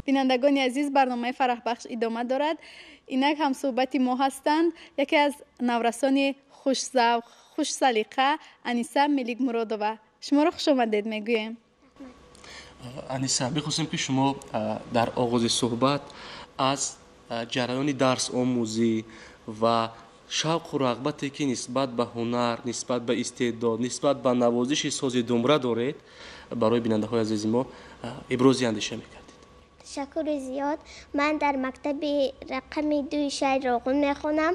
بینندگان عزیز، برنامه فرحبخش ادامه دارد. اینک هم صحبت ما هستند یکی از نورسان خوش‌ذوق، خوش سلیقه انیسا ملیکمورودووا. شما را خوش آمدید میگویم. انیسا، می‌خواستم که شما در آغاز صحبت از جریان درس آموزی و شوق و رغبتی که نسبت به هنر، نسبت به استعداد، نسبت به نوازش ساز دمبره دارید برای بیننده‌های عزیز ما ابراز اندیشه می‌کردید. تشکر زیاد. من در مکتب رقم 2 شهر راغون میخونم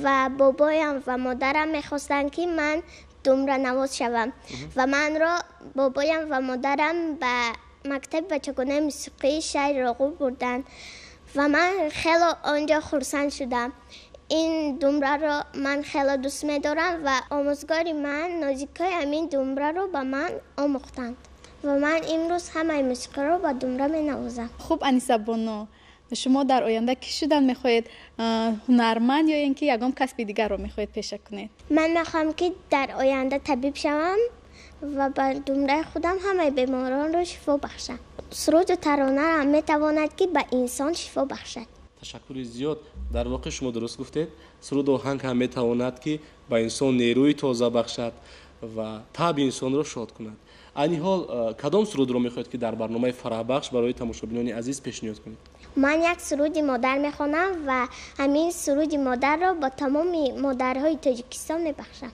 و بابایم و مادرم میخواستند که من دمبره نواز شوم و من را بابایم و مادرم به مکتب بچگانه موسیقی شهر راغون بردند و من خیلی آنجا خرسند شدم. این دمبره را من خیلی دوست می‌دارم و آموزگار من نازیکای همین دمبره رو به من آموختند و من امروز همه موسیقی رو با دمبره می‌نوازم. خب انیسا بانو، شما در آینده کی شدن می‌خواهید؟ هنرمند یا اینکه یگام کسب دیگر رو می‌خواهید پیشه کنید؟ من می‌خوام که در آینده طبیب شوم و با دمبره خودم همه بیماران رو شفا بخشم. سرود و ترانه هم می‌تواند که به انسان شفا بخشد. تشکر زیاد. در واقع شما درست گفتید. سرود و آهنگ هم می‌تواند که به انسان نیروی تازه بخشد و طبع انسان را شاد کند. این حال کدام سرود رو می‌خواهید که در برنامه فرحبخش برای تماشابینان عزیز پیشنهاد کنید؟ من یک سرود مادر می‌خوانم و همین سرود مادر را با تمام مادرهای تاجیکستان می‌بخشم.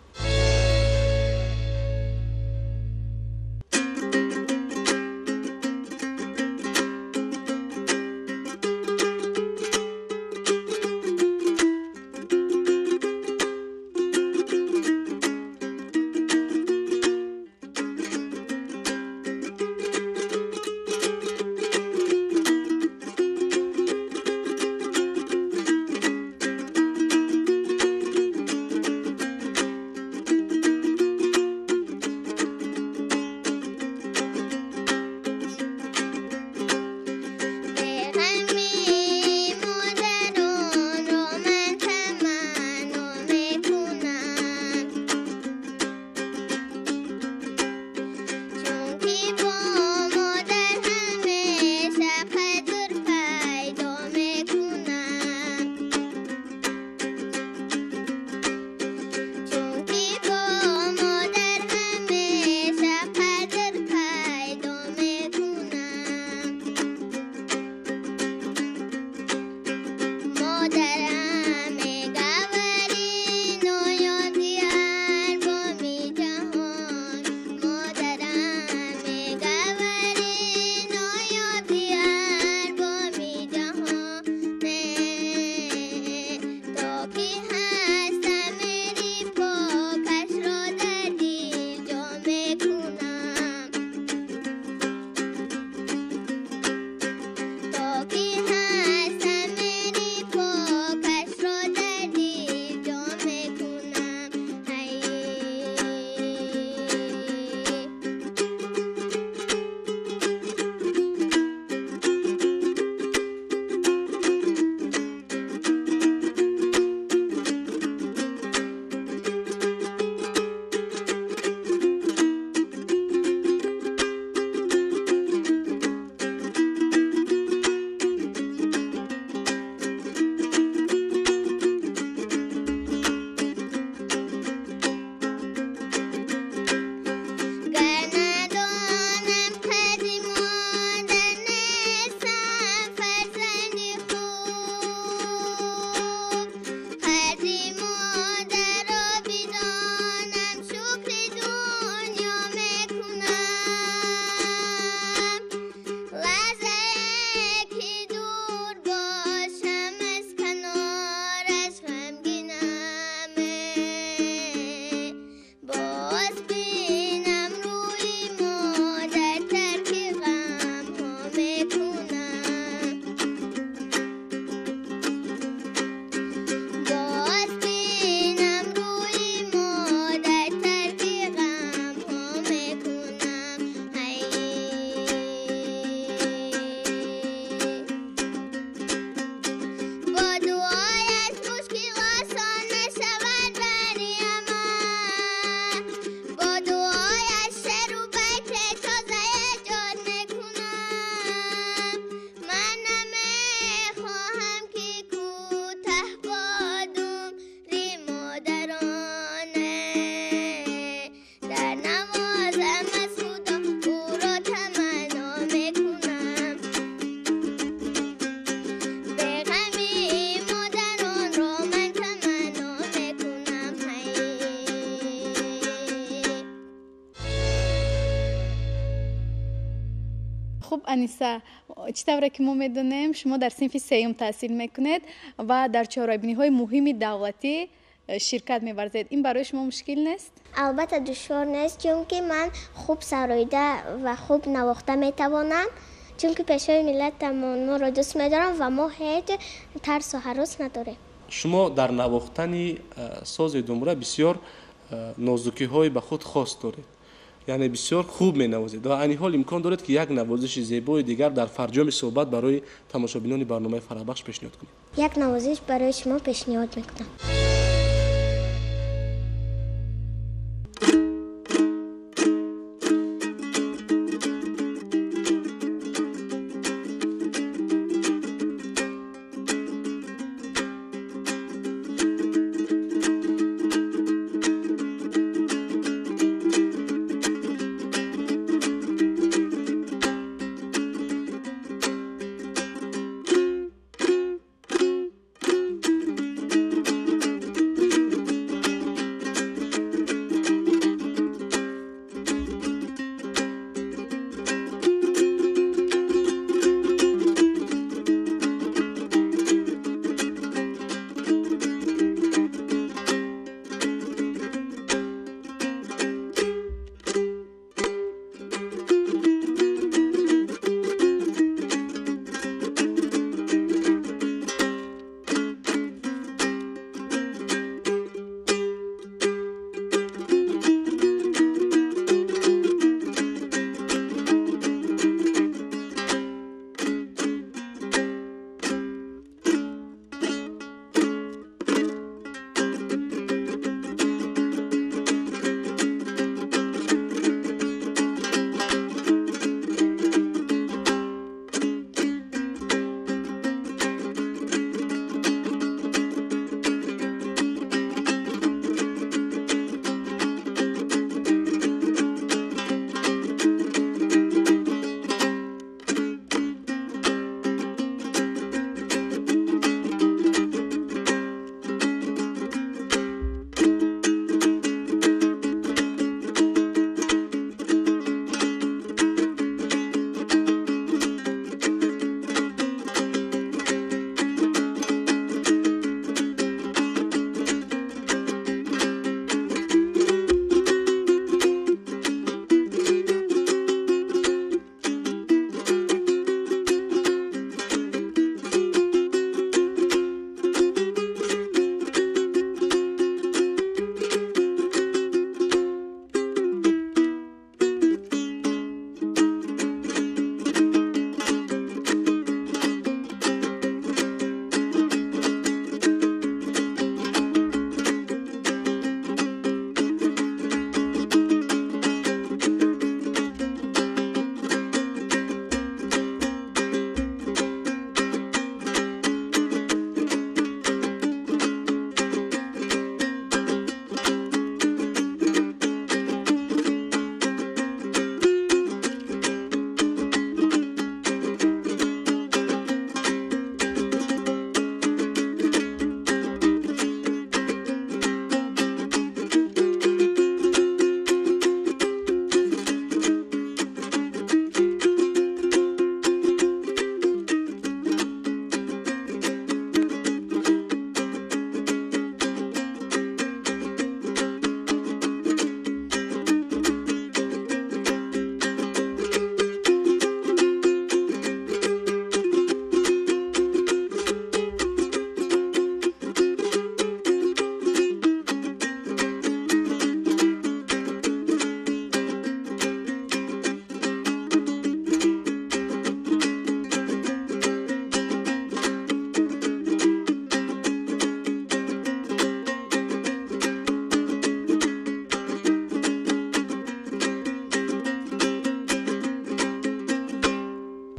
خب انیسا، چطوره که ما میدونیم شما در صنف سیوم تحصیل میکنید و در چهاربینی‌های مهم دولتی شرکت می‌ورزید. این برای شما مشکل نیست؟ البته دشوار نیست، چون که من خوب سرایده و خوب نواخته میتوانم، چون که پیشوی ملت ما را دوست می‌دارم و ما هیچ ترس و هراس نداریم. شما در نواختن ساز دمبوره بسیار نازکی‌های به خود خاص دارید، یعنی بسیار خوب می‌نوازید. در این حال امکان دارد که یک نوازش زیبای دیگر در فرجام صحبت برای تماشابینان برنامه فرهبخش پیشنهاد کنید. یک نوازش برای شما پیشنهاد میکنم.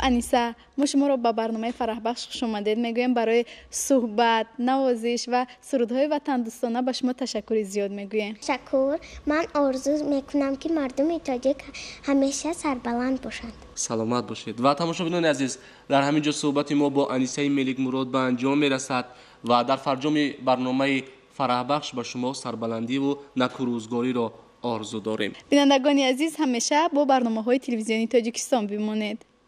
انیسا، ما شما رو به برنامه فرهبخش خوش آمدید میگویم. برای صحبت، نوازش و سرودهای وطن دوستانه به شما تشکر زیاد میگویم. تشکر. من آرزو میکنم که مردم تاجیک همیشه سربلند باشند. سلامت باشید. و تماشاگران عزیز، در همین جا صحبت ما با انیسه ملیکمورود به انجام میرسد و در فرجام برنامه فرهبخش به شما سربلندی و نکو روزگاری را آرزو داریم. بینندگان عزیز، همیشه با برنامه‌های تلویزیونی تاجیکستان بمانید.